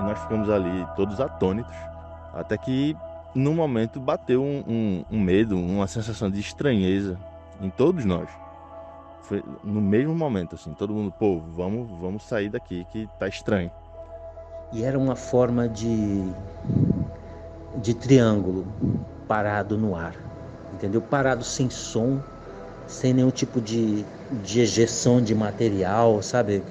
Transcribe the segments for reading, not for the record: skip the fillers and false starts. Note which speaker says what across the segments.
Speaker 1: e nós ficamos ali todos atônitos, até que no momento bateu um medo, uma sensação de estranheza em todos nós. Foi no mesmo momento, assim, todo mundo, pô, vamos sair daqui que tá estranho.
Speaker 2: E era uma forma de triângulo parado no ar, entendeu? Parado sem som, sem nenhum tipo de ejeção de material, sabe?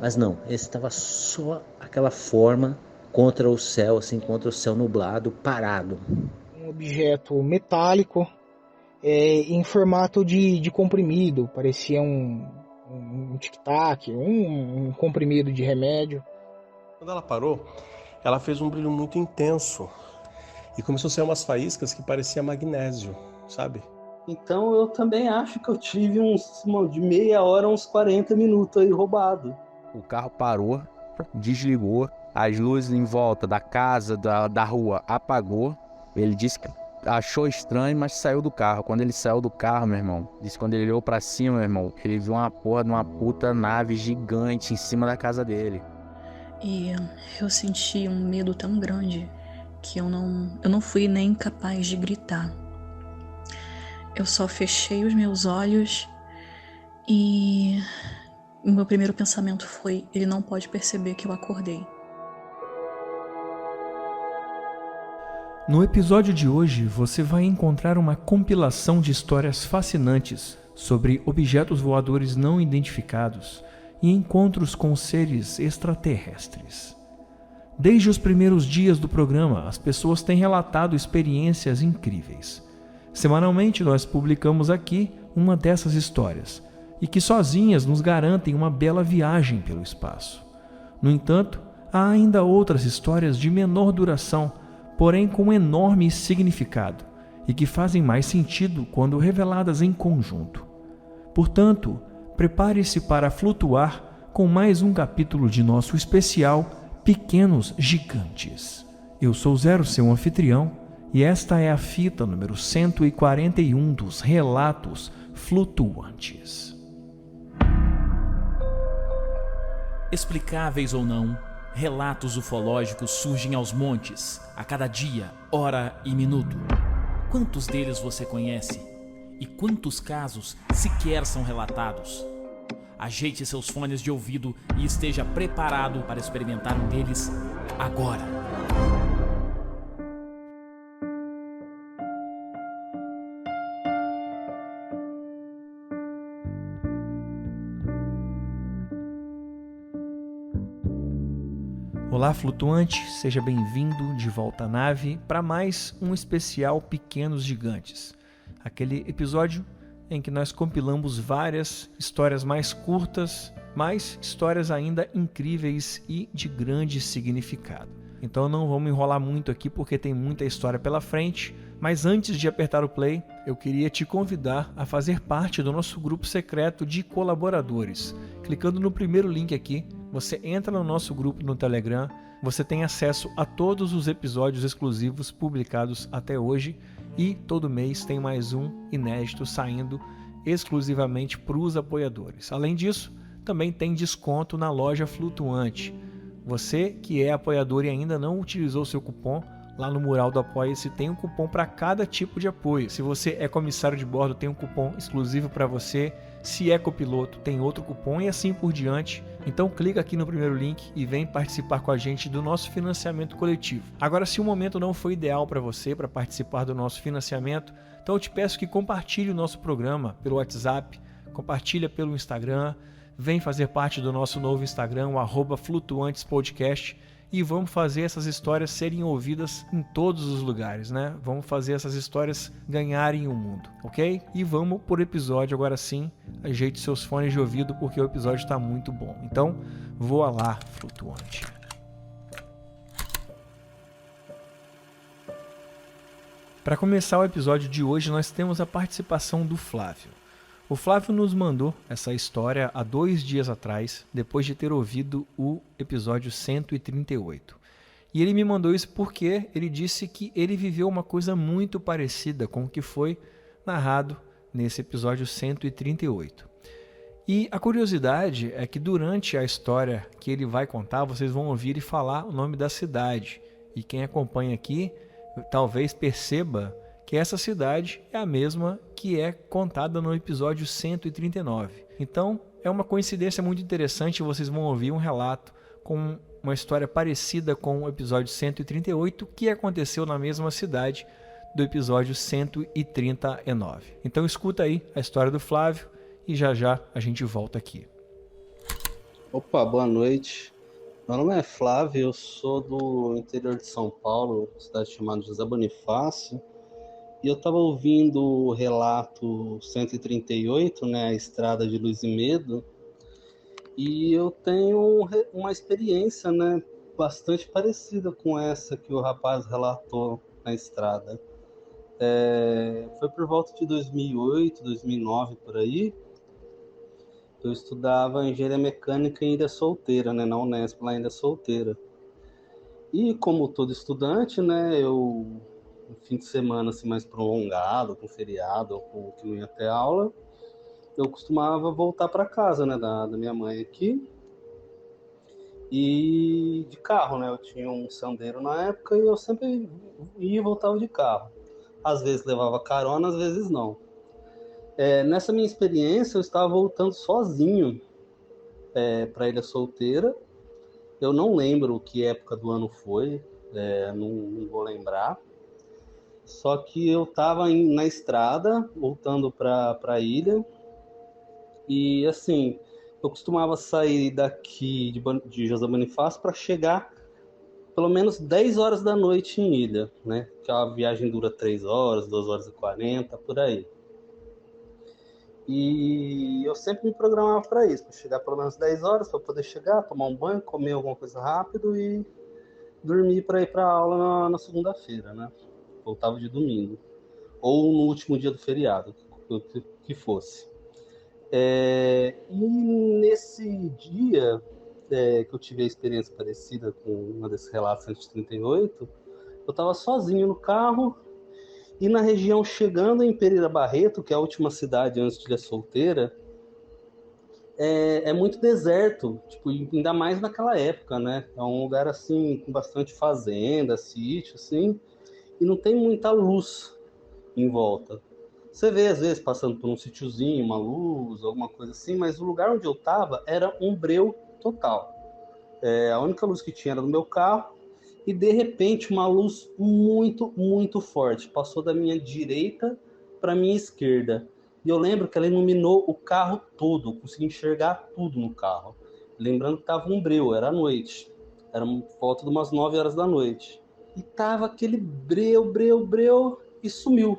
Speaker 2: Mas não, esse estava só aquela forma contra o céu, assim, contra o céu nublado, parado.
Speaker 3: Um objeto metálico em formato de comprimido, parecia um tic-tac, um comprimido de remédio.
Speaker 4: Quando ela parou, ela fez um brilho muito intenso e começou a sair umas faíscas que parecia magnésio, sabe?
Speaker 5: Então eu também acho que eu tive de meia hora a uns 40 minutos aí roubado.
Speaker 6: O carro parou, desligou, as luzes em volta da casa, da rua apagou. Ele disse que achou estranho, mas saiu do carro. Quando ele saiu do carro, meu irmão, disse que quando ele olhou pra cima, meu irmão, ele viu uma porra de uma puta nave gigante em cima da casa dele.
Speaker 7: E eu senti um medo tão grande que eu não fui nem capaz de gritar. Eu só fechei os meus olhos e o meu primeiro pensamento foi: ele não pode perceber que eu acordei.
Speaker 8: No episódio de hoje, você vai encontrar uma compilação de histórias fascinantes sobre objetos voadores não identificados e encontros com seres extraterrestres. Desde os primeiros dias do programa, as pessoas têm relatado experiências incríveis. Semanalmente, nós publicamos aqui uma dessas histórias, e que sozinhas nos garantem uma bela viagem pelo espaço. No entanto, há ainda outras histórias de menor duração, porém com enorme significado, e que fazem mais sentido quando reveladas em conjunto. Portanto, prepare-se para flutuar com mais um capítulo de nosso especial Pequenos Gigantes. Eu sou Zero, seu anfitrião, e esta é a fita número 141 dos Relatos Flutuantes.
Speaker 9: Explicáveis ou não, relatos ufológicos surgem aos montes, a cada dia, hora e minuto. Quantos deles você conhece? E quantos casos sequer são relatados? Ajeite seus fones de ouvido e esteja preparado para experimentar um deles agora.
Speaker 8: Olá, flutuante, seja bem-vindo de volta à nave para mais um especial Pequenos Gigantes. Aquele episódio em que nós compilamos várias histórias mais curtas, mas histórias ainda incríveis e de grande significado. Então não vamos enrolar muito aqui porque tem muita história pela frente, mas antes de apertar o play, eu queria te convidar a fazer parte do nosso grupo secreto de colaboradores. Clicando no primeiro link aqui, você entra no nosso grupo no Telegram, você tem acesso a todos os episódios exclusivos publicados até hoje e todo mês tem mais um inédito saindo exclusivamente para os apoiadores. Além disso, também tem desconto na loja Flutuante. Você que é apoiador e ainda não utilizou seu cupom, lá no mural do Apoia-se tem um cupom para cada tipo de apoio. Se você é comissário de bordo, tem um cupom exclusivo para você. Se é copiloto, tem outro cupom e assim por diante. Então clica aqui no primeiro link e vem participar com a gente do nosso financiamento coletivo. Agora, se o momento não foi ideal para você para participar do nosso financiamento, então eu te peço que compartilhe o nosso programa pelo WhatsApp, compartilha pelo Instagram, vem fazer parte do nosso novo Instagram, o @flutuantespodcast, e vamos fazer essas histórias serem ouvidas em todos os lugares, né? Vamos fazer essas histórias ganharem o mundo, ok? E vamos por episódio agora sim. Ajeite seus fones de ouvido porque o episódio está muito bom. Então, voa lá, flutuante. Para começar o episódio de hoje, nós temos a participação do Flávio. O Flávio nos mandou essa história há 2 dias atrás, depois de ter ouvido o episódio 138. E ele me mandou isso porque ele disse que ele viveu uma coisa muito parecida com o que foi narrado nesse episódio 138. E a curiosidade é que durante a história que ele vai contar, vocês vão ouvir ele falar o nome da cidade. E quem acompanha aqui talvez perceba que essa cidade é a mesma que é contada no episódio 139. Então, é uma coincidência muito interessante, vocês vão ouvir um relato com uma história parecida com o episódio 138, que aconteceu na mesma cidade do episódio 139. Então escuta aí a história do Flávio e já já a gente volta aqui.
Speaker 5: Opa, boa noite. Meu nome é Flávio, eu sou do interior de São Paulo, cidade chamada José Bonifácio, e eu estava ouvindo o relato 138, né, a Estrada de Luz e Medo, e eu tenho uma experiência, né, bastante parecida com essa que o rapaz relatou na estrada. Foi por volta de 2008, 2009, por aí. Eu estudava engenharia mecânica em Ilha Solteira, né, na Unesp, lá em Ilha Solteira. E como todo estudante, né, no fim de semana assim, mais prolongado, com feriado, ou com que não ia ter aula, eu costumava voltar para casa, né, da minha mãe aqui. E de carro, né, eu tinha um Sandero na época e eu sempre ia e voltava de carro. Às vezes levava carona, às vezes não. Nessa minha experiência, eu estava voltando sozinho para Ilha Solteira. Eu não lembro que época do ano foi, não vou lembrar. Só que eu estava na estrada, voltando para a ilha. E assim, eu costumava sair daqui de José Bonifácio para chegar pelo menos 10 horas da noite em Ilha, né? Que a viagem dura 3 horas, 2 horas e 40, por aí. E eu sempre me programava para isso, para chegar pelo menos 10 horas, para poder chegar, tomar um banho, comer alguma coisa rápido e dormir para ir para a aula na segunda-feira, né? Voltava de domingo. Ou no último dia do feriado, que fosse. E nesse dia que eu tive a experiência parecida com uma desses relatos 138, eu estava sozinho no carro e na região chegando em Pereira Barreto, que é a última cidade antes de Ilha Solteira, é muito deserto, tipo, ainda mais naquela época, né? É um lugar assim com bastante fazenda, sítio, assim, e não tem muita luz em volta. Você vê, às vezes, passando por um sítiozinho, uma luz, alguma coisa assim, mas o lugar onde eu estava era um breu total. A única luz que tinha era do meu carro, e de repente uma luz muito, muito forte passou da minha direita para minha esquerda. E eu lembro que ela iluminou o carro todo, eu consegui enxergar tudo no carro. Lembrando que estava um breu, era à noite, era por volta de umas 9 horas da noite. E tava aquele breu, e sumiu.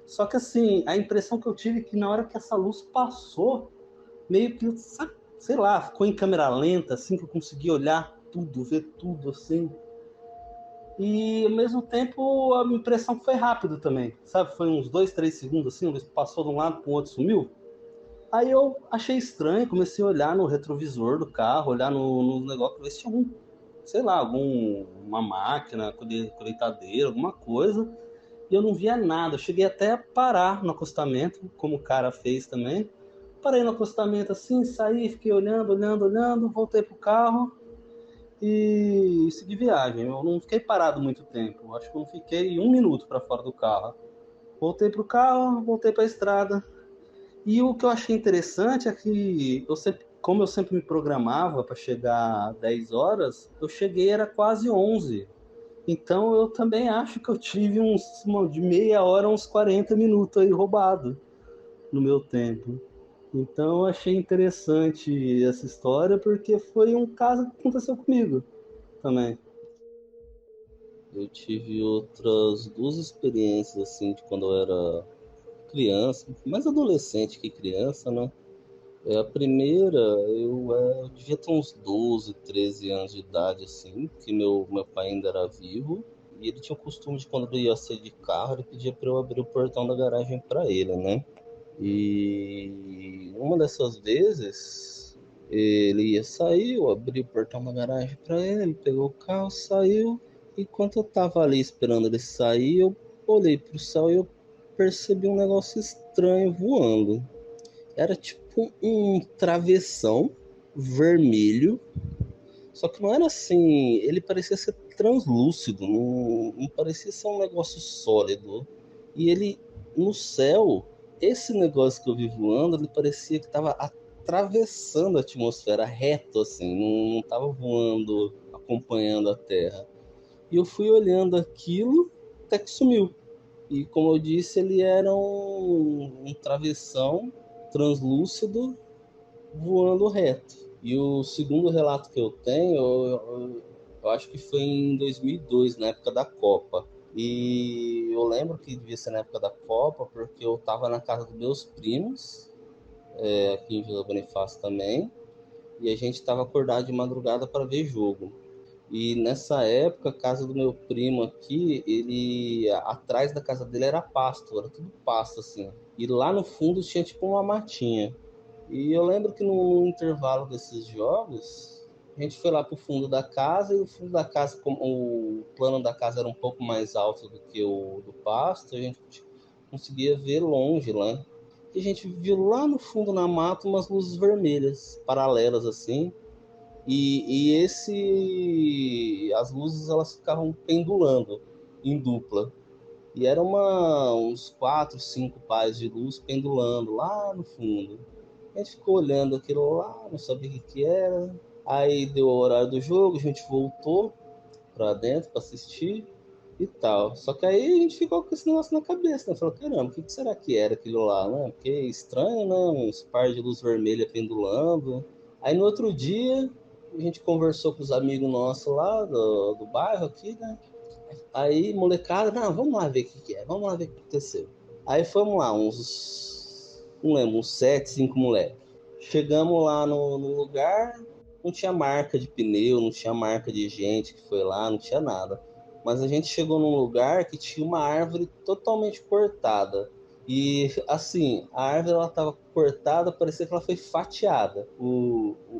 Speaker 5: Só que assim, a impressão que eu tive é que na hora que essa luz passou, meio que, sei lá, ficou em câmera lenta, assim, que eu consegui olhar tudo, ver tudo, assim. E ao mesmo tempo a impressão foi rápido também, sabe? Foi uns 2, 3 segundos, assim, a luz passou de um lado para o outro, sumiu. Aí eu achei estranho, comecei a olhar no retrovisor do carro, olhar no negócio, ver se tinha algum, sei lá, uma máquina, colheitadeira, alguma coisa. E eu não via nada. Eu cheguei até a parar no acostamento, como o cara fez também. Parei no acostamento assim, saí, fiquei olhando, voltei pro carro e segui viagem. Eu não fiquei parado muito tempo. Acho que eu não fiquei 1 minuto para fora do carro. Voltei pro carro, voltei para a estrada. E o que eu achei interessante é que como eu sempre me programava para chegar 10 horas, eu cheguei, era quase 11. Então eu também acho que eu tive de meia hora, uns 40 minutos aí roubado no meu tempo. Então eu achei interessante essa história, porque foi um caso que aconteceu comigo também. Eu tive outras 2 experiências, assim, de quando eu era criança, mais adolescente que criança, né? A primeira, eu devia ter uns 12, 13 anos de idade, assim, que meu pai ainda era vivo, e ele tinha o costume de, quando ele ia sair de carro, ele pedia para eu abrir o portão da garagem para ele, né? E uma dessas vezes, ele ia sair, eu abri o portão da garagem para ele pegou o carro, saiu, e enquanto eu tava ali esperando ele sair, eu olhei pro céu e eu percebi um negócio estranho voando. Era tipo um travessão vermelho, só que não era assim, ele parecia ser translúcido, não parecia ser um negócio sólido. E ele, no céu, esse negócio que eu vi voando, ele parecia que estava atravessando a atmosfera reto, assim, não estava voando, acompanhando a Terra. E eu fui olhando aquilo, até que sumiu. E como eu disse, ele era um travessão translúcido voando reto. E o segundo relato que eu tenho, eu acho que foi em 2002, na época da Copa. E eu lembro que devia ser na época da Copa, porque eu estava na casa dos meus primos, aqui em Vila Bonifácio também, e a gente estava acordado de madrugada para ver jogo. E nessa época, a casa do meu primo aqui, ele atrás da casa dele era pasto, era tudo pasto assim. E lá no fundo tinha tipo uma matinha. E eu lembro que no intervalo desses jogos, a gente foi lá pro fundo da casa, e o fundo da casa, como o plano da casa era um pouco mais alto do que o do pasto, a gente conseguia ver longe lá. E a gente viu lá no fundo na mata umas luzes vermelhas, paralelas assim. E as luzes elas ficavam pendulando em dupla. E eram uns 4, 5 pares de luz pendulando lá no fundo. A gente ficou olhando aquilo lá, não sabia o que era. Aí deu o horário do jogo, a gente voltou pra dentro pra assistir e tal. Só que aí a gente ficou com esse negócio na cabeça, né? Falou, caramba, o que será que era aquilo lá, né? Porque é estranho, né? Uns par de luz vermelha pendulando. Aí no outro dia, a gente conversou com os amigos nossos lá do bairro aqui, né? Aí, molecada, não, vamos lá ver o que é, vamos lá ver o que aconteceu. Aí fomos lá, não lembro, uns 7, 5 moleques. Chegamos lá no lugar, não tinha marca de pneu, não tinha marca de gente que foi lá, não tinha nada. Mas a gente chegou num lugar que tinha uma árvore totalmente cortada. E, assim, a árvore ela estava cortada, parecia que ela foi fatiada.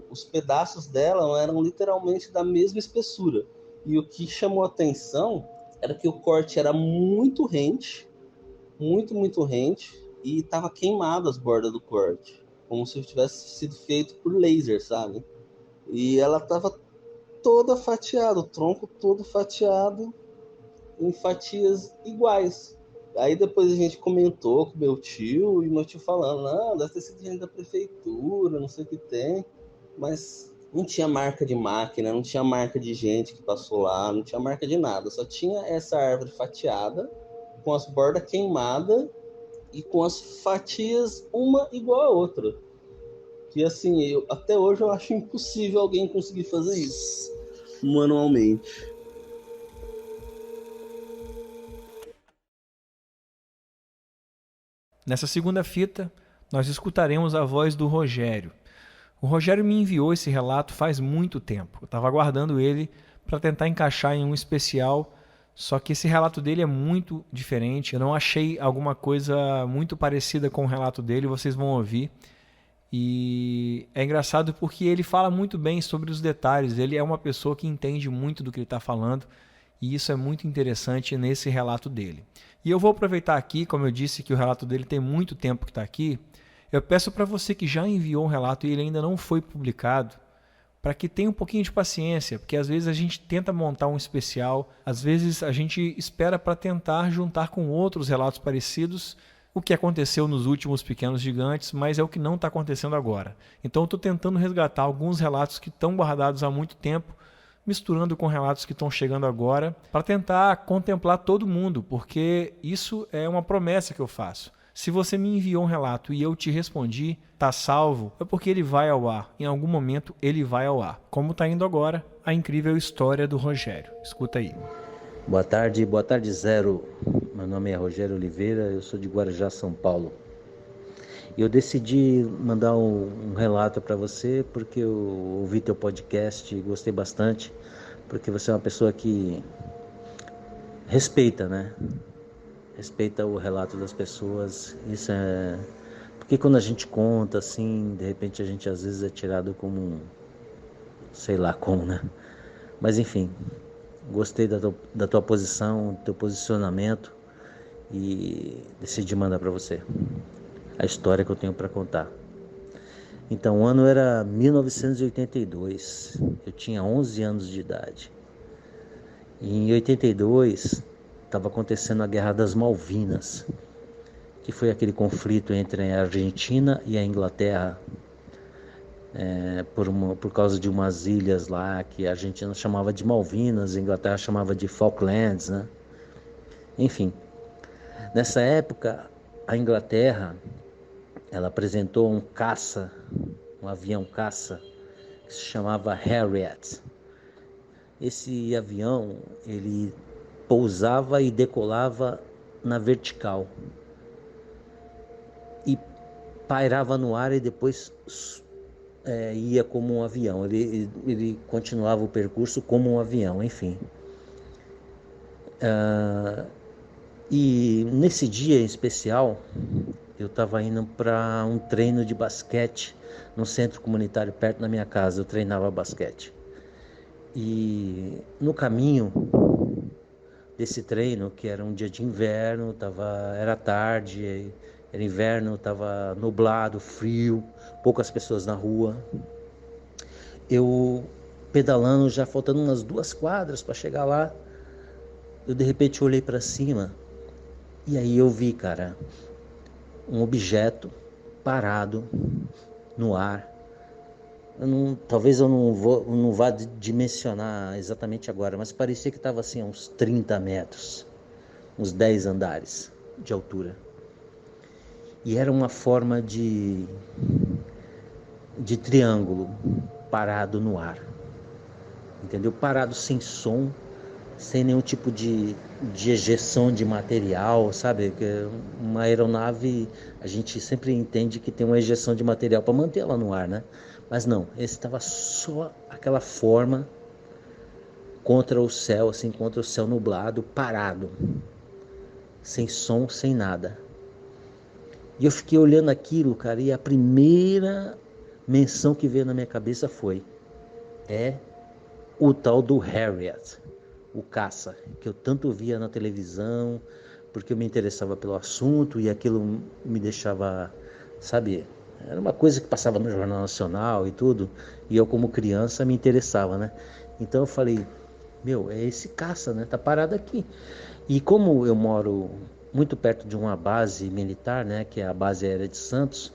Speaker 5: Os pedaços dela eram literalmente da mesma espessura. E o que chamou a atenção era que o corte era muito rente, muito rente, e estava queimado as bordas do corte, como se tivesse sido feito por laser, sabe? E ela estava toda fatiada, o tronco todo fatiado em fatias iguais. Aí depois a gente comentou com meu tio, e meu tio falando, não, deve ter sido gente da prefeitura, não sei o que tem, mas não tinha marca de máquina, não tinha marca de gente que passou lá, não tinha marca de nada, só tinha essa árvore fatiada, com as bordas queimadas e com as fatias uma igual a outra. Que assim, até hoje eu acho impossível alguém conseguir fazer isso manualmente.
Speaker 8: Nessa segunda fita, nós escutaremos a voz do Rogério. O Rogério me enviou esse relato faz muito tempo. Eu estava aguardando ele para tentar encaixar em um especial, só que esse relato dele é muito diferente. Eu não achei alguma coisa muito parecida com o relato dele, vocês vão ouvir. E é engraçado porque ele fala muito bem sobre os detalhes. Ele é uma pessoa que entende muito do que ele está falando, e isso é muito interessante nesse relato dele. E eu vou aproveitar aqui, como eu disse que o relato dele tem muito tempo que está aqui, eu peço para você que já enviou um relato e ele ainda não foi publicado, para que tenha um pouquinho de paciência, porque às vezes a gente tenta montar um especial, às vezes a gente espera para tentar juntar com outros relatos parecidos o que aconteceu nos últimos Pequenos Gigantes, mas é o que não está acontecendo agora. Então eu estou tentando resgatar alguns relatos que estão guardados há muito tempo, misturando com relatos que estão chegando agora, para tentar contemplar todo mundo, porque isso é uma promessa que eu faço. Se você me enviou um relato e eu te respondi, tá salvo, é porque ele vai ao ar. Em algum momento ele vai ao ar. Como está indo agora, a incrível história do Rogério. Escuta aí.
Speaker 2: Boa tarde Zero. Meu nome é Rogério Oliveira, eu sou de Guarujá, São Paulo. E eu decidi mandar um relato para você porque eu ouvi teu podcast e gostei bastante, porque você é uma pessoa que respeita, né? Respeita o relato das pessoas. Isso é... Porque quando a gente conta, assim, de repente a gente às vezes é tirado como um... sei lá como, né? Mas enfim, gostei da tua posição, do teu posicionamento e decidi mandar para você a história que eu tenho para contar. Então, o ano era 1982, eu tinha 11 anos de idade. E em 82, estava acontecendo a Guerra das Malvinas, que foi aquele conflito entre a Argentina e a Inglaterra, por causa de umas ilhas lá que a Argentina chamava de Malvinas, a Inglaterra chamava de Falklands, né? Enfim, nessa época, a Inglaterra, ela apresentou um caça, um avião caça, que se chamava Harriet. Esse avião, ele pousava e decolava na vertical e pairava no ar e depois ia como um avião. Ele continuava o percurso como um avião, enfim. E nesse dia em especial, eu estava indo para um treino de basquete no centro comunitário perto da minha casa. Eu treinava basquete. E no caminho desse treino, que era um dia de inverno, era tarde, era inverno, estava nublado, frio, poucas pessoas na rua. Eu pedalando, já faltando umas 2 quadras para chegar lá, eu de repente olhei para cima e aí eu vi, cara, um objeto parado no ar. Talvez eu não vá dimensionar exatamente agora, mas parecia que estava assim a uns 30 metros, uns 10 andares de altura. E era uma forma de triângulo parado no ar, entendeu? Parado sem som, sem nenhum tipo de ejeção de material, sabe? Uma aeronave, a gente sempre entende que tem uma ejeção de material para manter ela no ar, né? Mas não, esse estava só aquela forma contra o céu, assim, contra o céu nublado, parado, sem som, sem nada. E eu fiquei olhando aquilo, cara, e a primeira menção que veio na minha cabeça foi: o tal do Harriet, o caça, que eu tanto via na televisão, porque eu me interessava pelo assunto e aquilo me deixava, sabe, era uma coisa que passava no Jornal Nacional e tudo, e eu como criança me interessava, né? Então eu falei, meu, é esse caça, né? Tá parado aqui. E como eu moro muito perto de uma base militar, né, que é a base aérea de Santos,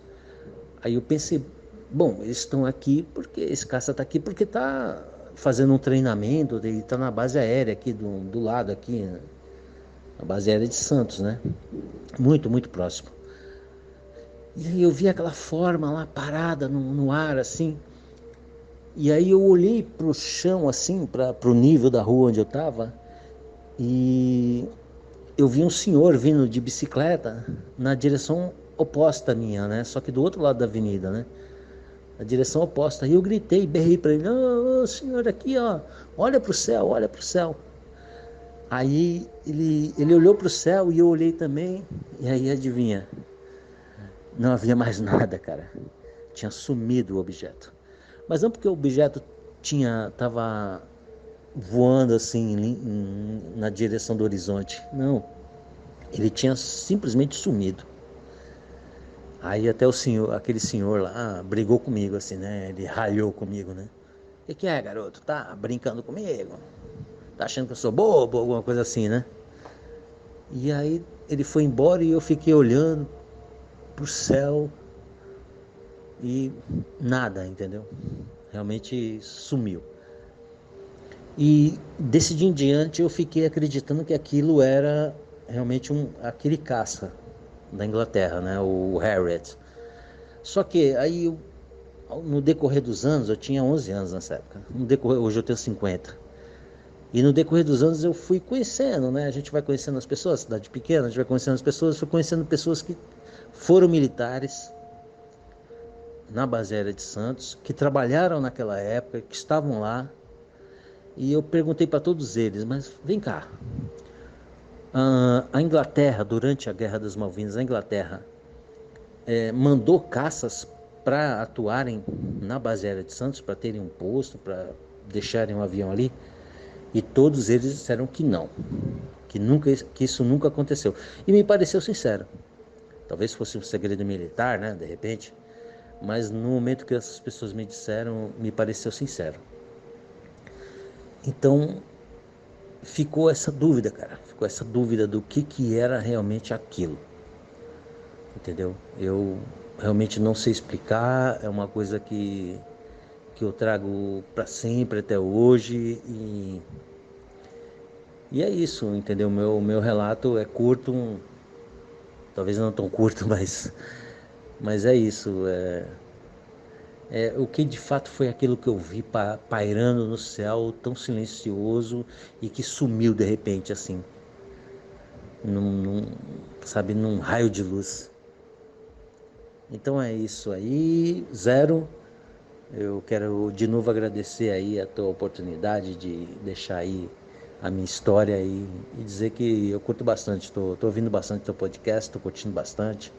Speaker 2: aí eu pensei, bom, eles estão aqui porque esse caça está aqui porque está fazendo um treinamento, ele está na base aérea aqui do lado aqui, né? A base aérea de Santos, né? Muito, muito próximo. E aí eu vi aquela forma lá parada no ar assim, e aí eu olhei para o chão assim, para o nível da rua onde eu estava, e eu vi um senhor vindo de bicicleta na direção oposta à minha, né? Só que do outro lado da avenida, né? A direção oposta. E eu gritei, berrei para ele: ô senhor, aqui, ó, olha para o céu, olha para o céu. Aí ele olhou para o céu e eu olhei também, e aí adivinha? Não havia mais nada, cara. Tinha sumido o objeto. Mas não porque o objeto estava voando assim na direção do horizonte. Não. Ele tinha simplesmente sumido. Aí até aquele senhor lá brigou comigo assim, né? Ele ralhou comigo, né? O que é, garoto? Tá brincando comigo? Tá achando que eu sou bobo? Alguma coisa assim, né? E aí ele foi embora e eu fiquei olhando pro céu e nada, entendeu? Realmente sumiu. E desse dia em diante eu fiquei acreditando que aquilo era realmente aquele caça da Inglaterra, né? O Harriet. Só que aí no decorrer dos anos, eu tinha 11 anos nessa época, hoje eu tenho 50. E no decorrer dos anos eu fui conhecendo, né? A gente vai conhecendo as pessoas, cidade pequena, a gente vai conhecendo as pessoas, fui conhecendo pessoas que foram militares na base aérea de Santos, que trabalharam naquela época, que estavam lá. E eu perguntei para todos eles, mas vem cá, a Inglaterra, durante a Guerra das Malvinas, a Inglaterra mandou caças para atuarem na base aérea de Santos, para terem um posto, para deixarem um avião ali? E todos eles disseram que não, que isso nunca aconteceu. E me pareceu sincero. Talvez fosse um segredo militar, né, de repente. mas no momento que essas pessoas me disseram, me pareceu sincero. Então, ficou essa dúvida, cara. Ficou essa dúvida do que era realmente aquilo. Entendeu? Eu realmente não sei explicar. É uma coisa que eu trago para sempre, até hoje. E é isso, entendeu? Meu relato é curto. Talvez não tão curto, mas é isso. O que de fato foi aquilo que eu vi pairando no céu, tão silencioso e que sumiu de repente, assim, num raio de luz. Então é isso aí, Zero. Eu quero de novo agradecer aí a tua oportunidade de deixar aí a minha história aí e dizer que eu curto bastante, tô ouvindo bastante teu podcast, tô curtindo bastante.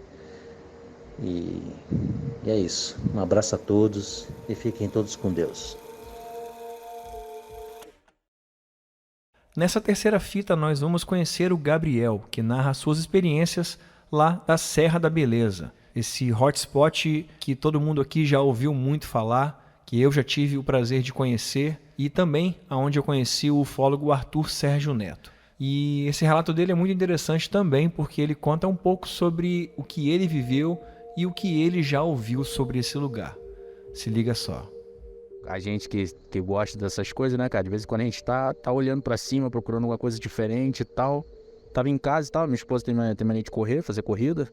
Speaker 2: E é isso. Um abraço a todos e fiquem todos com Deus.
Speaker 8: Nessa terceira fita nós vamos conhecer o Gabriel, que narra suas experiências lá da Serra da Beleza. Esse hotspot que todo mundo aqui já ouviu muito falar, que eu já tive o prazer de conhecer e também aonde eu conheci o ufólogo Arthur Sérgio Neto. E esse relato dele é muito interessante também porque ele conta um pouco sobre o que ele viveu e o que ele já ouviu sobre esse lugar. Se liga só.
Speaker 6: A gente que gosta dessas coisas, né, cara? De vez em quando a gente tá olhando pra cima, procurando alguma coisa diferente e tal. Tava em casa e tal, minha esposa tem mania de correr, fazer corrida.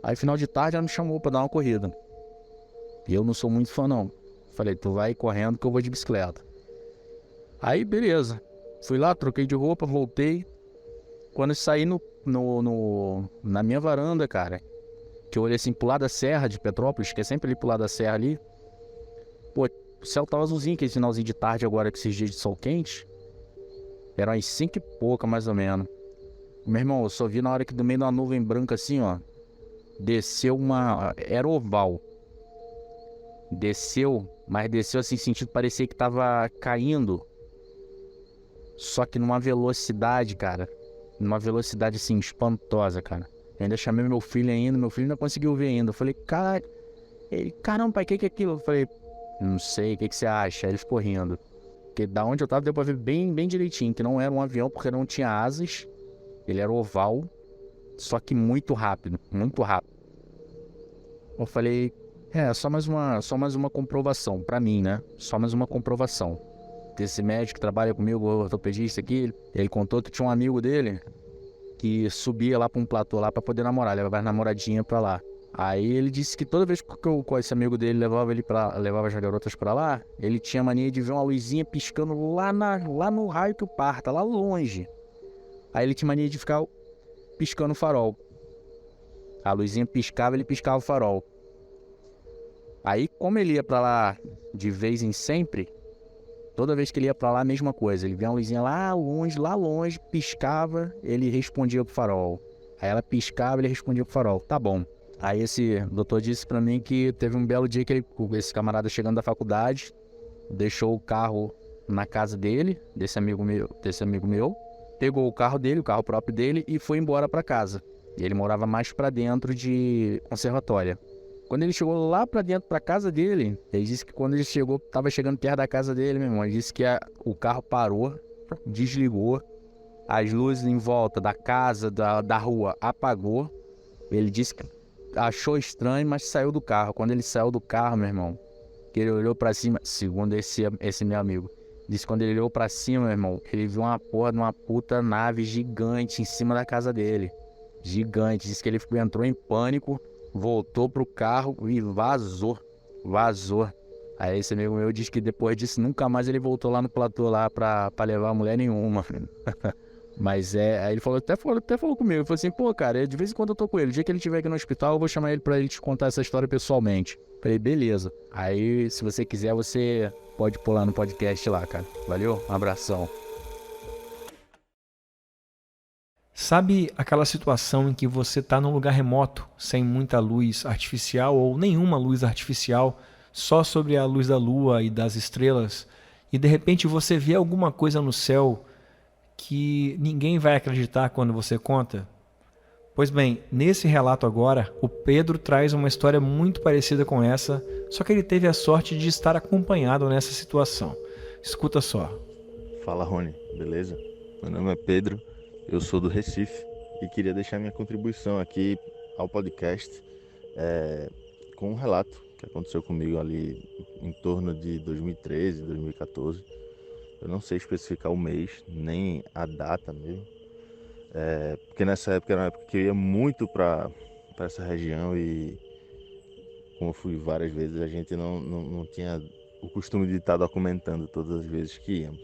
Speaker 6: Aí final de tarde ela me chamou pra dar uma corrida. E eu não sou muito fã, não. Falei, tu vai correndo que eu vou de bicicleta. Aí, beleza. Fui lá, troquei de roupa, voltei. Quando eu saí na minha varanda, cara, que eu olhei assim pro lado da serra de Petrópolis, que é sempre ali pro lado da serra ali. Pô, o céu tava azulzinho, aquele finalzinho de tarde agora, com esses dias de sol quente. Eram umas 5 e pouca, mais ou menos. Meu irmão, eu só vi na hora que do meio de uma nuvem branca assim, ó. Desceu era oval. Desceu, mas desceu assim, sentido, parecia que tava caindo. Só que numa velocidade, cara. Numa velocidade assim, espantosa, cara. Eu ainda chamei meu filho ainda conseguiu ver ainda. Eu falei, caramba, pai, que é aquilo? Eu falei, não sei, o que você acha? Aí ele ficou rindo. Porque da onde eu tava deu pra ver bem direitinho, que não era um avião porque não tinha asas. Ele era oval, só que muito rápido, muito rápido. Eu falei, só mais uma comprovação, pra mim, né? Só mais uma comprovação. Desse médico que trabalha comigo, o ortopedista aqui, ele contou que tinha um amigo dele que subia lá pra um platô lá pra poder namorar, levava as namoradinhas pra lá. Aí ele disse que toda vez que esse amigo dele levava as garotas pra lá, ele tinha mania de ver uma luzinha piscando lá no raio que o parta, lá longe. Aí ele tinha mania de ficar piscando o farol. A luzinha piscava, ele piscava o farol. Aí, como ele ia pra lá de vez em sempre, toda vez que ele ia pra lá, a mesma coisa. Ele via uma luzinha lá longe, piscava, ele respondia pro farol. Aí ela piscava, ele respondia pro farol. Tá bom. Aí esse doutor disse pra mim que teve um belo dia que esse camarada chegando da faculdade, deixou o carro na casa dele, desse amigo meu, pegou o carro dele, o carro próprio dele, e foi embora pra casa. E ele morava mais pra dentro de Conservatória. Quando ele chegou lá pra dentro, pra casa dele, ele disse que quando ele tava chegando perto da casa dele, meu irmão, ele disse que o carro parou, desligou, as luzes em volta da casa, da rua, apagou. Ele disse que achou estranho, mas saiu do carro. Quando ele saiu do carro, meu irmão, que ele olhou pra cima, segundo esse meu amigo, disse que quando ele olhou pra cima, meu irmão, ele viu uma porra de uma puta nave gigante em cima da casa dele. Gigante. Disse que ele entrou em pânico, voltou pro carro e vazou. Aí esse amigo meu disse que depois disso nunca mais ele voltou lá no platô lá pra levar mulher nenhuma. Mas aí ele até falou comigo, ele falou assim, pô, cara, de vez em quando eu tô com ele, o dia que ele estiver aqui no hospital eu vou chamar ele pra ele te contar essa história pessoalmente. Falei, beleza. Aí, se você quiser, você pode pular no podcast lá, cara. Valeu? Um abração.
Speaker 8: Sabe aquela situação em que você está num lugar remoto, sem muita luz artificial ou nenhuma luz artificial, só sobre a luz da lua e das estrelas, e de repente você vê alguma coisa no céu que ninguém vai acreditar quando você conta? Pois bem, nesse relato agora, o Pedro traz uma história muito parecida com essa, só que ele teve a sorte de estar acompanhado nessa situação. Escuta só.
Speaker 1: Fala, Rony, beleza? Meu nome é Pedro, eu sou do Recife e queria deixar minha contribuição aqui ao podcast com um relato que aconteceu comigo ali em torno de 2013, 2014. Eu não sei especificar o mês, nem a data mesmo. Porque nessa época era uma época que eu ia muito para essa região e, como eu fui várias vezes, a gente não tinha o costume de estar documentando todas as vezes que íamos.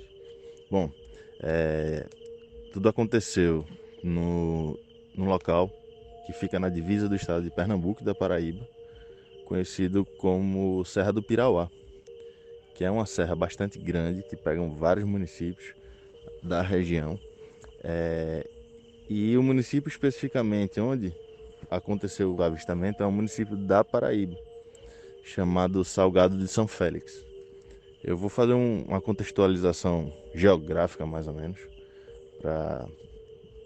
Speaker 1: Bom, tudo aconteceu num local que fica na divisa do estado de Pernambuco e da Paraíba, conhecido como Serra do Pirauá, que é uma serra bastante grande que pegam vários municípios da região. E o município especificamente onde aconteceu o avistamento é um município da Paraíba, chamado Salgado de São Félix. Eu vou fazer uma contextualização geográfica mais ou menos, para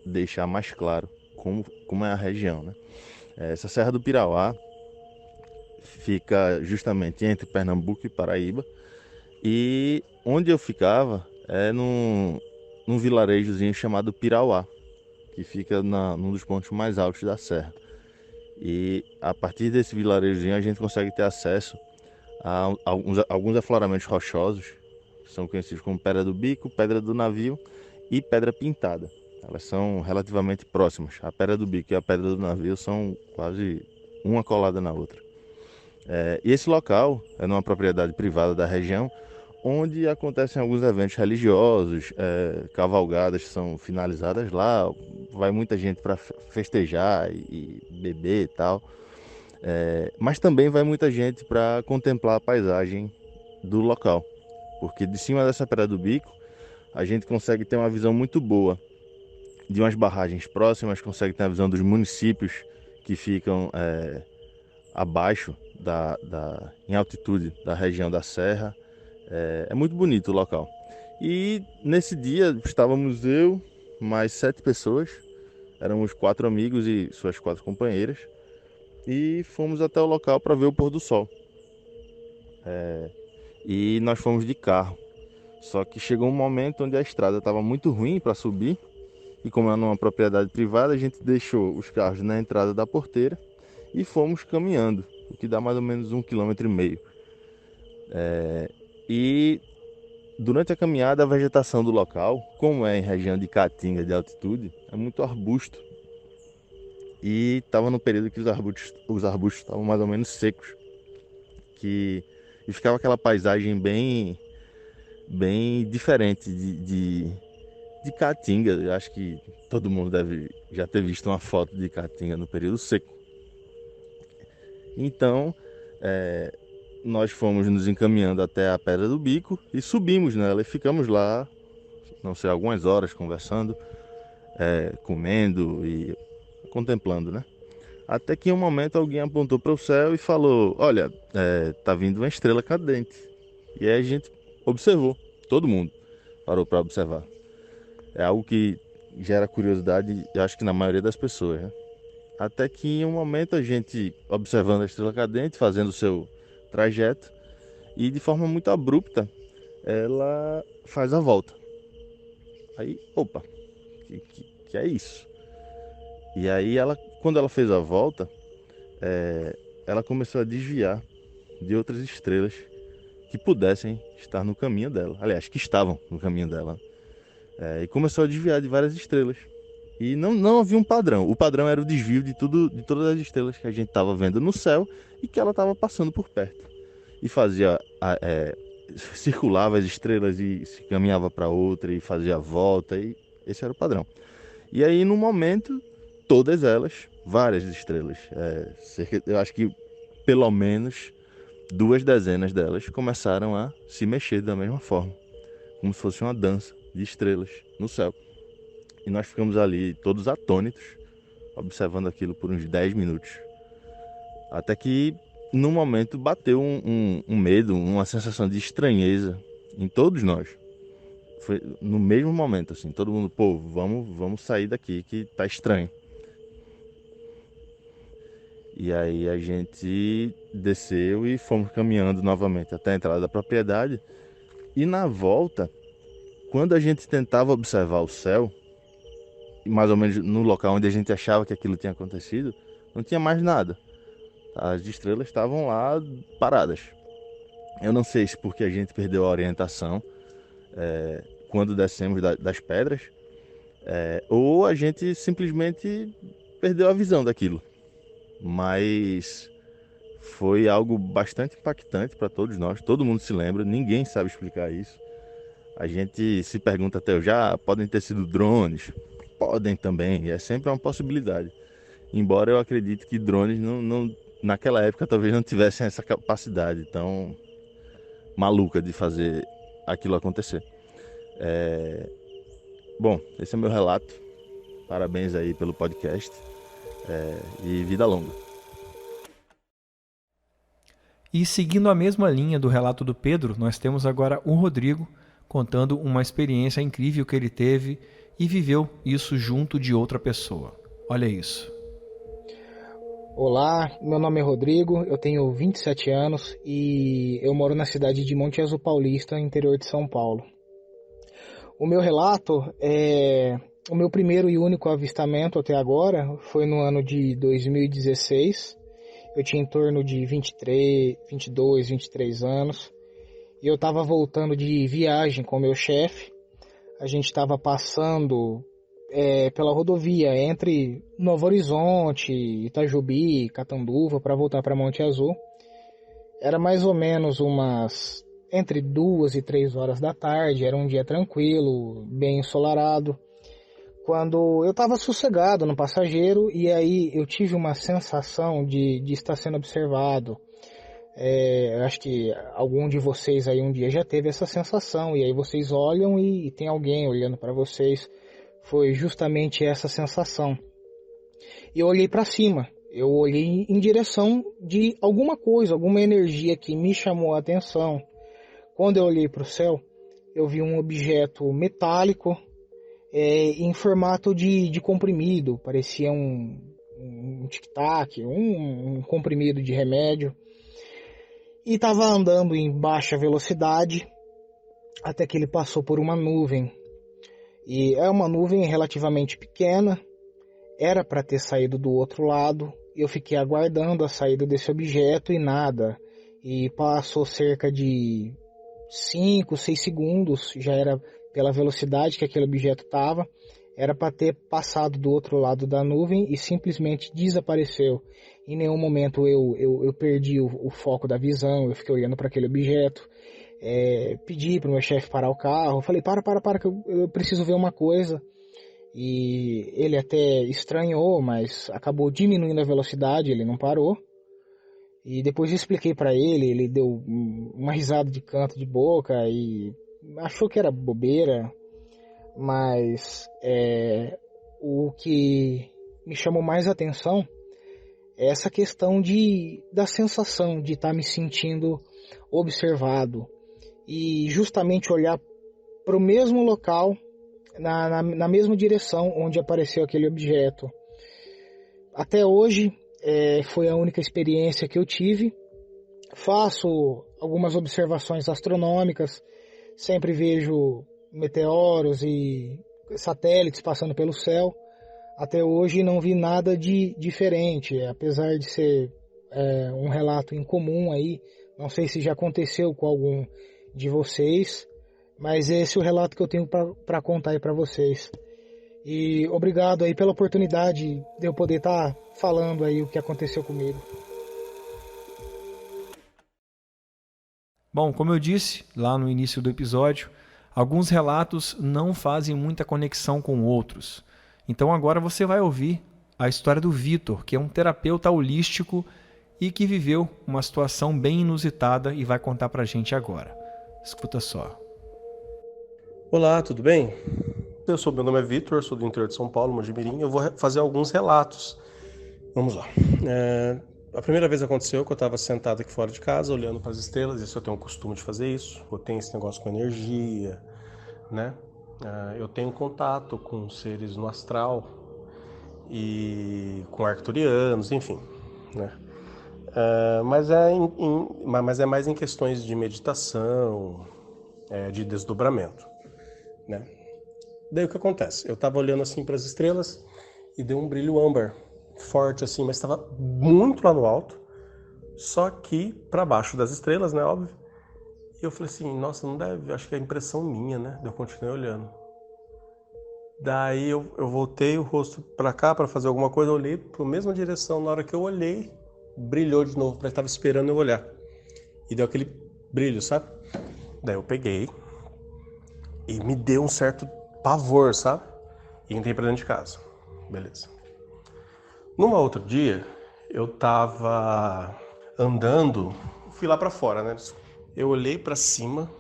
Speaker 1: deixar mais claro como é a região, né? Essa Serra do Pirauá fica justamente entre Pernambuco e Paraíba, e onde eu ficava é num vilarejozinho chamado Pirauá, que fica num dos pontos mais altos da serra. E a partir desse vilarejozinho a gente consegue ter acesso a alguns afloramentos rochosos, que são conhecidos como Pedra do Bico, Pedra do Navio e Pedra Pintada. Elas são relativamente próximas. A Pedra do Bico e a Pedra do Navio são quase uma colada na outra. E esse local é numa propriedade privada da região, onde acontecem alguns eventos religiosos, cavalgadas são finalizadas lá, vai muita gente para festejar e beber e tal, mas também vai muita gente para contemplar a paisagem do local, porque de cima dessa Pedra do Bico a gente consegue ter uma visão muito boa de umas barragens próximas, consegue ter a visão dos municípios que ficam abaixo em altitude da região da serra. É muito bonito o local. E nesse dia estávamos eu, mais 7 pessoas, éramos 4 amigos e suas 4 companheiras, e fomos até o local para ver o pôr do sol. E nós fomos de carro, só que chegou um momento onde a estrada estava muito ruim para subir, e como é numa propriedade privada, a gente deixou os carros na entrada da porteira e fomos caminhando, o que dá mais ou menos 1,5 km. E durante a caminhada, a vegetação do local, como é em região de caatinga de altitude, é muito arbusto. E estava no período que os arbustos estavam mais ou menos secos. E ficava aquela paisagem bem diferente de caatinga. Eu acho que todo mundo deve já ter visto uma foto de caatinga no período seco. Então, nós fomos nos encaminhando até a Pedra do Bico e subimos nela e ficamos lá, não sei, algumas horas conversando, comendo e contemplando, né? Até que em um momento alguém apontou para o céu e falou: olha, tá vindo uma estrela cadente. E aí a gente observou, todo mundo parou para observar. É algo que gera curiosidade, eu acho que na maioria das pessoas, né? Até que em um momento a gente, observando a estrela cadente, fazendo o seu trajeto, e de forma muito abrupta ela faz a volta. Aí, opa, que é isso? E aí quando ela fez a volta, ela começou a desviar de outras estrelas que pudessem estar no caminho dela, aliás, que estavam no caminho dela, e começou a desviar de várias estrelas. E não havia um padrão. O padrão era o desvio de todas as estrelas que a gente estava vendo no céu e que ela estava passando por perto. E circulava as estrelas e se caminhava para outra e fazia a volta, e esse era o padrão. E aí, no momento, todas elas, várias estrelas, eu acho que pelo menos 2 dezenas delas começaram a se mexer da mesma forma, como se fosse uma dança de estrelas no céu. E nós ficamos ali todos atônitos, observando aquilo por uns 10 minutos. Até que, num momento, bateu um medo, uma sensação de estranheza em todos nós. Foi no mesmo momento, assim, todo mundo, pô, vamos sair daqui que tá estranho. E aí a gente desceu e fomos caminhando novamente até a entrada da propriedade. E na volta, quando a gente tentava observar o céu, mais ou menos no local onde a gente achava que aquilo tinha acontecido, não tinha mais nada. As estrelas estavam lá paradas. Eu não sei se porque a gente perdeu a orientação quando descemos das pedras, ou a gente simplesmente perdeu a visão daquilo. Mas foi algo bastante impactante para todos nós. Todo mundo se lembra, ninguém sabe explicar isso. A gente se pergunta até hoje, podem ter sido drones? Podem também, é sempre uma possibilidade. Embora eu acredite que drones naquela época talvez não tivessem essa capacidade tão maluca de fazer aquilo acontecer. Bom, esse é meu relato. Parabéns aí pelo podcast e vida longa.
Speaker 8: E seguindo a mesma linha do relato do Pedro, nós temos agora o Rodrigo contando uma experiência incrível que ele teve e viveu isso junto de outra pessoa. Olha isso.
Speaker 3: Olá, meu nome é Rodrigo, eu tenho 27 anos e eu moro na cidade de Monte Azul Paulista, interior de São Paulo. O meu relato o meu primeiro e único avistamento até agora foi no ano de 2016. Eu tinha em torno de 22, 23 anos. E eu estava voltando de viagem com o meu chefe. A gente estava passando pela rodovia entre Novo Horizonte, Itajubi, Catanduva, para voltar para Monte Azul. Era mais ou menos entre 2 e 3 horas da tarde. Era um dia tranquilo, bem ensolarado. Quando eu estava sossegado no passageiro, e aí eu tive uma sensação de estar sendo observado. Acho que algum de vocês aí um dia já teve essa sensação, e aí vocês olham e tem alguém olhando para vocês. Foi justamente essa sensação. E eu olhei para cima, eu olhei em direção de alguma coisa, alguma energia que me chamou a atenção. Quando eu olhei para o céu, eu vi um objeto metálico, em formato de comprimido, parecia um tic-tac, um comprimido de remédio, e estava andando em baixa velocidade até que ele passou por uma nuvem. E é uma nuvem relativamente pequena, era para ter saído do outro lado, e eu fiquei aguardando a saída desse objeto e nada, e passou cerca de 5, 6 segundos, já era pela velocidade que aquele objeto estava, era para ter passado do outro lado da nuvem e simplesmente desapareceu. Em nenhum momento eu perdi o foco da visão, eu fiquei olhando para aquele objeto, pedi para o meu chefe parar o carro, falei, para, que eu preciso ver uma coisa. E ele até estranhou, mas acabou diminuindo a velocidade, ele não parou. E depois eu expliquei para ele deu uma risada de canto de boca e achou que era bobeira, mas o que me chamou mais atenção é essa questão da sensação de estar me sentindo observado e justamente olhar para o mesmo local, na mesma direção onde apareceu aquele objeto. Até hoje foi a única experiência que eu tive. Faço algumas observações astronômicas, sempre vejo meteoros e satélites passando pelo céu. Até hoje não vi nada de diferente, apesar de ser um relato incomum aí. Não sei se já aconteceu com algum de vocês, mas esse é o relato que eu tenho para contar aí para vocês. E obrigado aí pela oportunidade de eu poder estar falando aí o que aconteceu comigo.
Speaker 8: Bom, como eu disse lá no início do episódio, alguns relatos não fazem muita conexão com outros. Então agora você vai ouvir a história do Vitor, que é um terapeuta holístico e que viveu uma situação bem inusitada e vai contar pra gente agora. Escuta só.
Speaker 4: Olá, tudo bem? Meu nome é Vitor, sou do interior de São Paulo, Mojimirim. Eu vou fazer alguns relatos. Vamos lá. A primeira vez aconteceu que eu estava sentado aqui fora de casa, olhando para as estrelas. Isso eu tenho o costume de fazer isso. Eu tenho esse negócio com energia, né? Eu tenho contato com seres no astral e com arcturianos, enfim. né? Mas é mais em questões de meditação, de desdobramento, né? Daí o que acontece? Eu tava olhando assim para as estrelas e deu um brilho âmbar forte assim, mas estava muito lá no alto, só que para baixo das estrelas, né, óbvio. E eu falei assim, nossa, não deve, acho que é impressão minha, né? Daí eu continuei olhando. Daí eu voltei o rosto para cá para fazer alguma coisa, eu olhei para a mesma direção. Na hora que eu olhei, brilhou de novo, parece que estava esperando eu olhar. E deu aquele brilho, sabe? Daí eu peguei e me deu um certo pavor, sabe? E entrei pra dentro de casa. Beleza. Numa outro dia, eu tava andando, fui lá pra fora, né? Eu olhei pra cima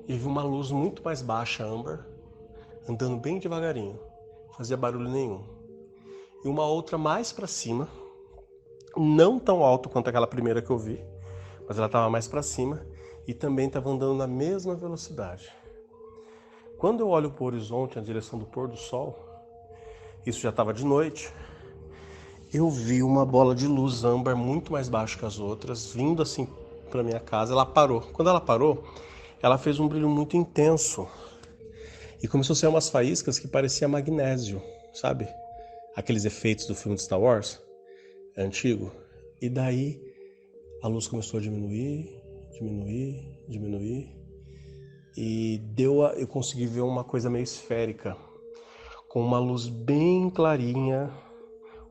Speaker 4: e vi uma luz muito mais baixa, âmbar, andando bem devagarinho. Não fazia barulho nenhum. E uma outra mais pra cima, não tão alto quanto aquela primeira que eu vi, mas ela tava mais pra cima e também tava andando na mesma velocidade. Quando eu olho para o horizonte, na direção do pôr do sol, isso já estava de noite, eu vi uma bola de luz âmbar muito mais baixa que as outras, vindo assim para minha casa. Ela parou. Quando ela parou, ela fez um brilho muito intenso e começou a sair umas faíscas que parecia magnésio, sabe? Aqueles efeitos do filme de Star Wars, antigo. E daí a luz começou a diminuir, e eu consegui ver uma coisa meio esférica, com uma luz bem clarinha,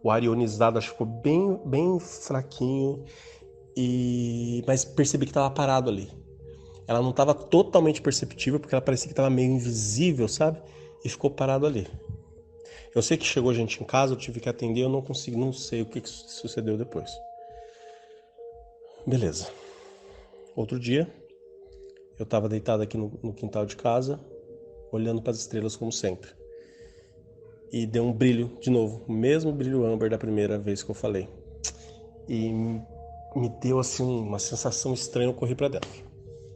Speaker 4: o ar ionizado acho que ficou bem fraquinho, mas percebi que estava parado ali. Ela não estava totalmente perceptível, porque ela parecia que estava meio invisível, sabe? E ficou parado ali. Eu sei que chegou gente em casa, eu tive que atender, eu não sei o que sucedeu depois. Beleza. Outro dia, eu estava deitado aqui no quintal de casa, olhando para as estrelas como sempre. E deu um brilho de novo, o mesmo brilho âmbar da primeira vez que eu falei. E me deu assim uma sensação estranha, eu corri para dentro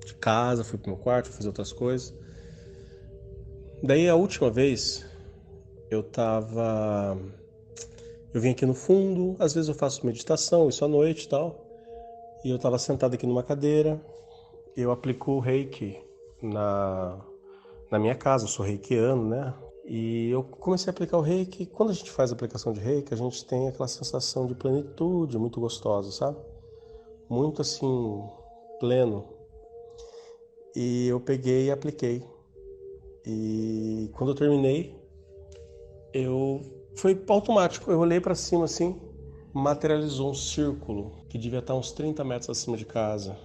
Speaker 4: de casa, fui pro meu quarto, fui fazer outras coisas. Daí a última vez, eu vim aqui no fundo, às vezes eu faço meditação, isso à noite e tal. E eu estava sentado aqui numa cadeira, eu aplico o reiki na minha casa, eu sou reikiano, né? E eu comecei a aplicar o reiki. Quando a gente faz a aplicação de reiki, a gente tem aquela sensação de plenitude muito gostosa, sabe? Muito assim, pleno. E eu peguei e apliquei. E quando eu terminei, foi automático. Eu olhei para cima assim, materializou um círculo que devia estar uns 30 metros acima de casa.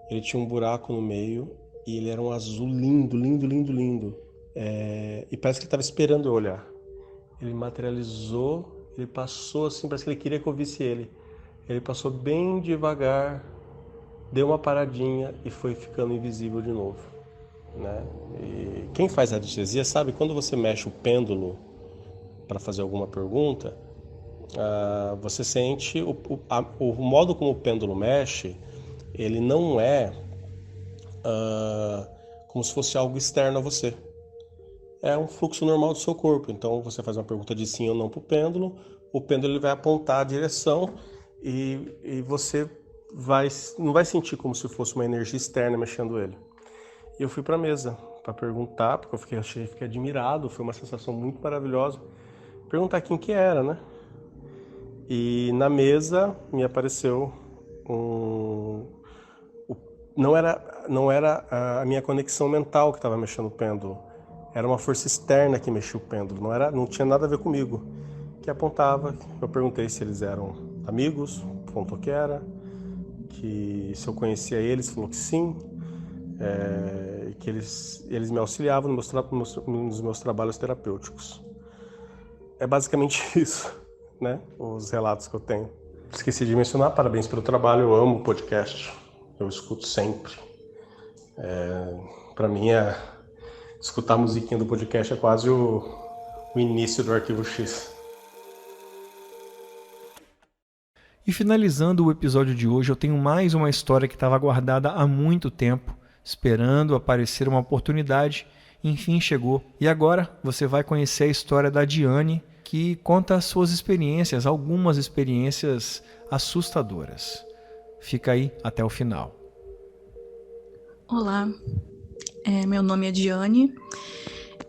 Speaker 4: Ele tinha um buraco no meio e ele era um azul lindo, lindo, lindo, lindo. E parece que ele estava esperando eu olhar. Ele materializou, ele passou assim, parece que ele queria que eu visse ele. Ele passou bem devagar, deu uma paradinha e foi ficando invisível de novo, né? E quem faz radiestesia sabe, quando você mexe o pêndulo para fazer alguma pergunta, você sente o modo como o pêndulo mexe, ele não é como se fosse algo externo a você. É um fluxo normal do seu corpo. Então você faz uma pergunta de sim ou não para o pêndulo ele vai apontar a direção e você não vai sentir como se fosse uma energia externa mexendo ele. E eu fui para a mesa para perguntar, porque eu fiquei admirado, foi uma sensação muito maravilhosa. Perguntar quem que era, né? E na mesa me apareceu não era a minha conexão mental que estava mexendo o pêndulo. Era uma força externa que mexia o pêndulo. Não tinha nada a ver comigo. Que apontava. Eu perguntei se eles eram amigos, apontou que era. Que se eu conhecia eles, falou que sim. Que eles me auxiliavam nos meus trabalhos terapêuticos. É basicamente isso, né? Os relatos que eu tenho. Esqueci de mencionar, parabéns pelo trabalho, eu amo o podcast. Eu escuto sempre. Para mim, escutar a musiquinha do podcast é quase o início do Arquivo X.
Speaker 8: E finalizando o episódio de hoje, eu tenho mais uma história que estava guardada há muito tempo, esperando aparecer uma oportunidade, enfim chegou. E agora você vai conhecer a história da Diane, que conta as suas experiências, algumas experiências assustadoras. Fica aí até o final.
Speaker 7: Olá, meu nome é Diane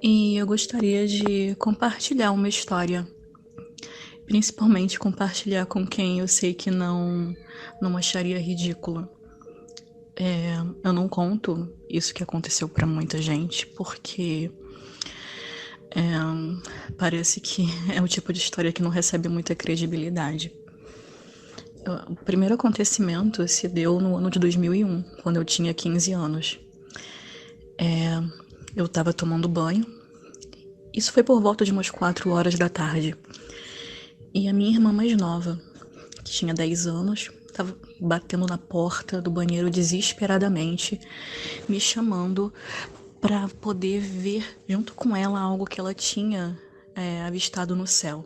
Speaker 7: e eu gostaria de compartilhar uma história, principalmente compartilhar com quem eu sei que não acharia ridículo. Eu não conto isso que aconteceu pra muita gente, porque parece que é o tipo de história que não recebe muita credibilidade. O primeiro acontecimento se deu no ano de 2001, quando eu tinha 15 anos. Eu estava tomando banho. Isso foi por volta de umas 4 horas da tarde. E a minha irmã mais nova, que tinha 10 anos, estava batendo na porta do banheiro desesperadamente, me chamando para poder ver junto com ela algo que ela tinha avistado no céu.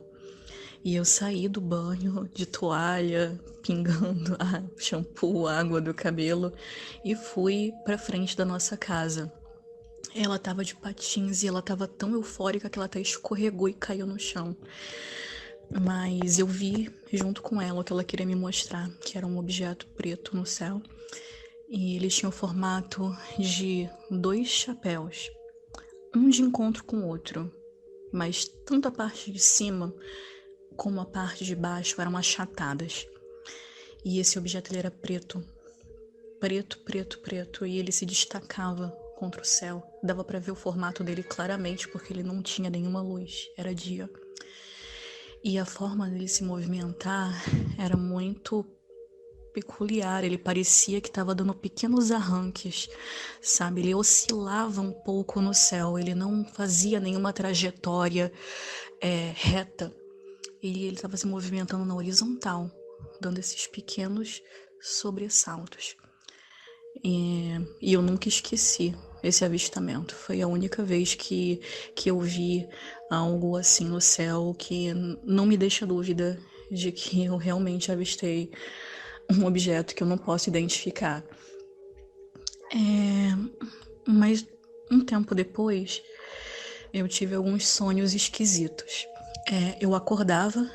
Speaker 7: E eu saí do banho de toalha, pingando shampoo, água do cabelo, e fui para frente da nossa casa. Ela tava de patins e ela tava tão eufórica que ela até escorregou e caiu no chão. Mas eu vi junto com ela o que ela queria me mostrar, que era um objeto preto no céu. E ele tinha o formato de 2 chapéus, um de encontro com o outro. Mas tanto a parte de cima como a parte de baixo eram achatadas. E esse objeto ele era preto. Preto, preto, preto. E ele se destacava contra o céu. Dava para ver o formato dele claramente, porque ele não tinha nenhuma luz. Era dia. E a forma dele se movimentar era muito peculiar. Ele parecia que estava dando pequenos arranques, sabe? Ele oscilava um pouco no céu. Ele não fazia nenhuma trajetória reta. Ele estava se movimentando na horizontal, dando esses pequenos sobressaltos. E eu nunca esqueci esse avistamento. Foi a única vez que eu vi algo assim no céu que não me deixa dúvida de que eu realmente avistei um objeto que eu não posso identificar. Mas um tempo depois, eu tive alguns sonhos esquisitos. Eu acordava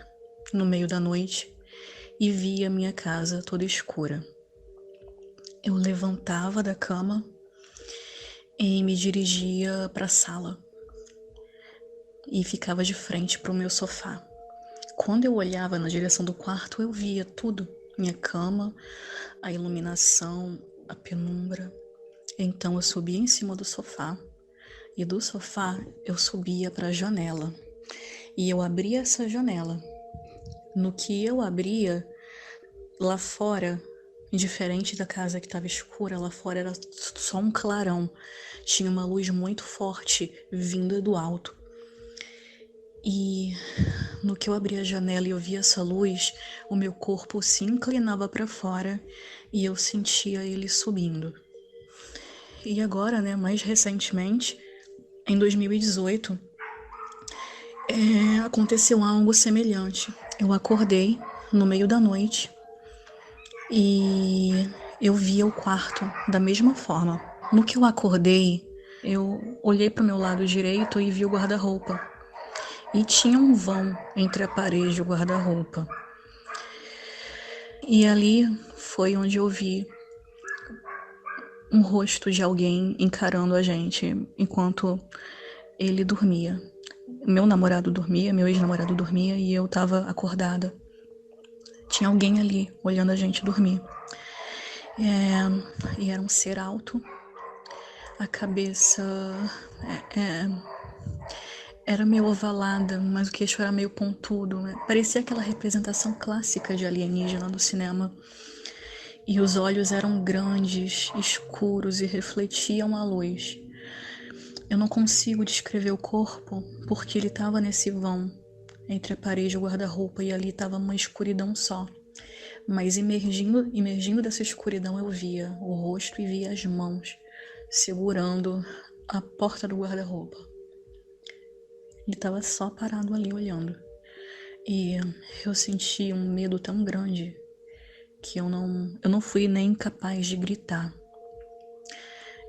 Speaker 7: no meio da noite e via minha casa toda escura. Eu levantava da cama e me dirigia para a sala e ficava de frente para o meu sofá. Quando eu olhava na direção do quarto, eu via tudo: minha cama, a iluminação, a penumbra. Então eu subia em cima do sofá e do sofá eu subia para a janela e eu abria essa janela. No que eu abria, lá fora, diferente da casa que estava escura, lá fora era só um clarão. Tinha uma luz muito forte vinda do alto. E no que eu abria a janela e eu via essa luz, o meu corpo se inclinava para fora e eu sentia ele subindo. E agora, mais recentemente, em 2018, aconteceu algo semelhante. Eu acordei no meio da noite e eu via o quarto da mesma forma. No que eu acordei, eu olhei para o meu lado direito e vi o guarda-roupa. E tinha um vão entre a parede e o guarda-roupa. E ali foi onde eu vi um rosto de alguém encarando a gente enquanto ele dormia. Meu namorado dormia, meu ex-namorado dormia e eu tava acordada. Tinha alguém ali olhando a gente dormir. E era um ser alto. A cabeça era meio ovalada, mas o queixo era meio pontudo. Parecia aquela representação clássica de alienígena do cinema. E os olhos eram grandes, escuros e refletiam a luz. Eu não consigo descrever o corpo porque ele estava nesse vão entre a parede e o guarda-roupa e ali estava uma escuridão só. Mas emergindo dessa escuridão eu via o rosto e via as mãos segurando a porta do guarda-roupa. Ele estava só parado ali olhando. E eu senti um medo tão grande que eu não fui nem capaz de gritar.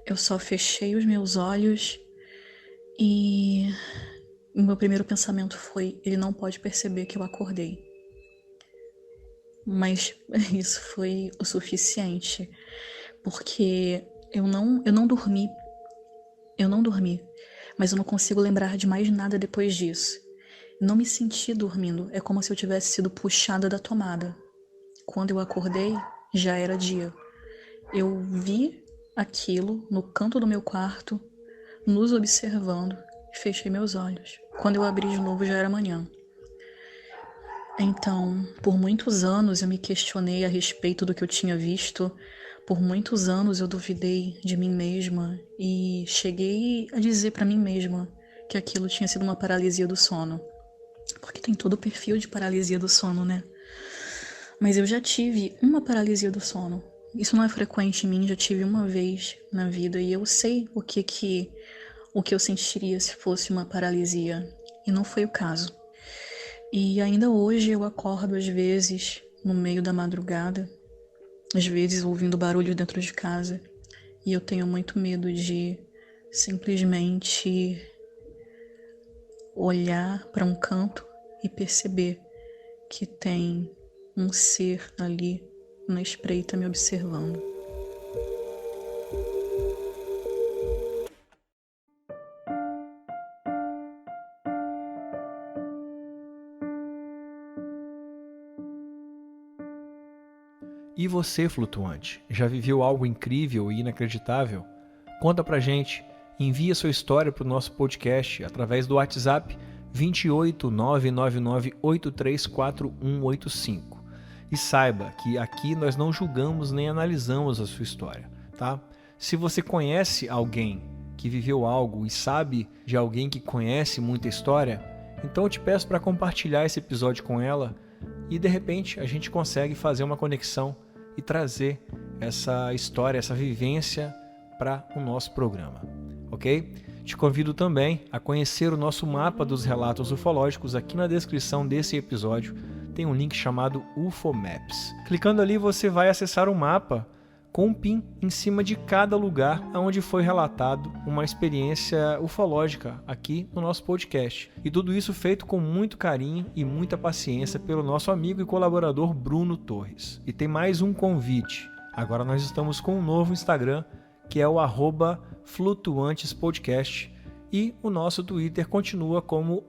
Speaker 7: Eu só fechei os meus olhos e o meu primeiro pensamento foi: ele não pode perceber que eu acordei. mas isso foi o suficiente, porque eu não dormi. Eu não dormi, mas eu não consigo lembrar de mais nada depois disso. Não me senti dormindo, é como se eu tivesse sido puxada da tomada. Quando eu acordei, já era dia. Eu vi aquilo no canto do meu quarto, nos observando, e fechei meus olhos. Quando eu abri de novo, já era manhã. Então, por muitos anos eu me questionei a respeito do que eu tinha visto. Por muitos anos eu duvidei de mim mesma e cheguei a dizer pra mim mesma que aquilo tinha sido uma paralisia do sono. Porque tem todo o perfil de paralisia do sono, né? Mas eu já tive uma paralisia do sono. Isso não é frequente em mim, já tive uma vez na vida e eu sei o que eu sentiria se fosse uma paralisia. E não foi o caso. E ainda hoje eu acordo às vezes no meio da madrugada, às vezes ouvindo barulho dentro de casa, e eu tenho muito medo de simplesmente olhar para um canto e perceber que tem um ser ali na espreita me observando.
Speaker 8: E você, flutuante, já viveu algo incrível e inacreditável? Conta pra gente, envia sua história pro nosso podcast através do WhatsApp 28999834185. E saiba que aqui nós não julgamos nem analisamos a sua história, tá? Se você conhece alguém que viveu algo e sabe de alguém que conhece muita história, então eu te peço para compartilhar esse episódio com ela e de repente a gente consegue fazer uma conexão e trazer essa história, essa vivência para o nosso programa, ok? Te convido também a conhecer o nosso mapa dos relatos ufológicos. Aqui na descrição desse episódio tem um link chamado UFO Maps. Clicando ali você vai acessar o mapa com um pin em cima de cada lugar onde foi relatado uma experiência ufológica aqui no nosso podcast. E tudo isso feito com muito carinho e muita paciência pelo nosso amigo e colaborador Bruno Torres. E tem mais um convite. Agora nós estamos com um novo Instagram, que é o @flutuantespodcast, e o nosso Twitter continua como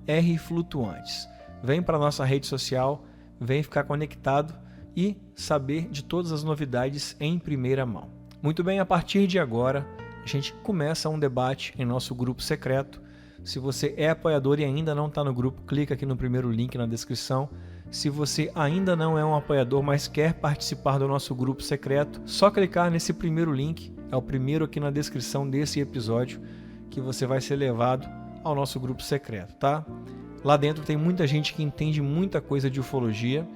Speaker 8: @rflutuantes. Vem para a nossa rede social, vem ficar conectado e saber de todas as novidades em primeira mão. Muito bem, a partir de agora, a gente começa um debate em nosso grupo secreto. Se você é apoiador e ainda não está no grupo, clica aqui no primeiro link na descrição. Se você ainda não é um apoiador, mas quer participar do nosso grupo secreto, só clicar nesse primeiro link, é o primeiro aqui na descrição desse episódio, que você vai ser levado ao nosso grupo secreto, tá? Lá dentro tem muita gente que entende muita coisa de ufologia.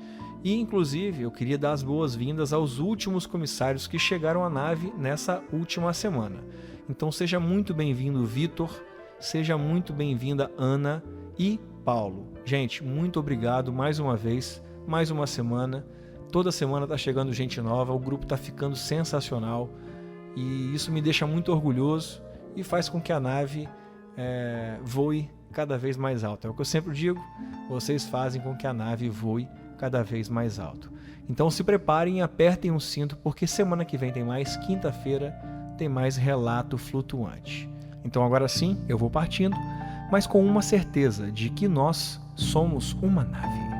Speaker 8: E, inclusive, eu queria dar as boas-vindas aos últimos comissários que chegaram à nave nessa última semana. Então seja muito bem-vindo, Vitor, seja muito bem-vinda, Ana e Paulo. Gente, muito obrigado mais uma vez, mais uma semana. Toda semana tá chegando gente nova, o grupo tá ficando sensacional e isso me deixa muito orgulhoso e faz com que a nave voe cada vez mais alto. É o que eu sempre digo, vocês fazem com que a nave voe cada vez mais alto. Então se preparem e apertem o cinto, porque semana que vem tem mais, quinta-feira tem mais relato flutuante. Então agora sim, eu vou partindo, mas com uma certeza de que nós somos uma nave.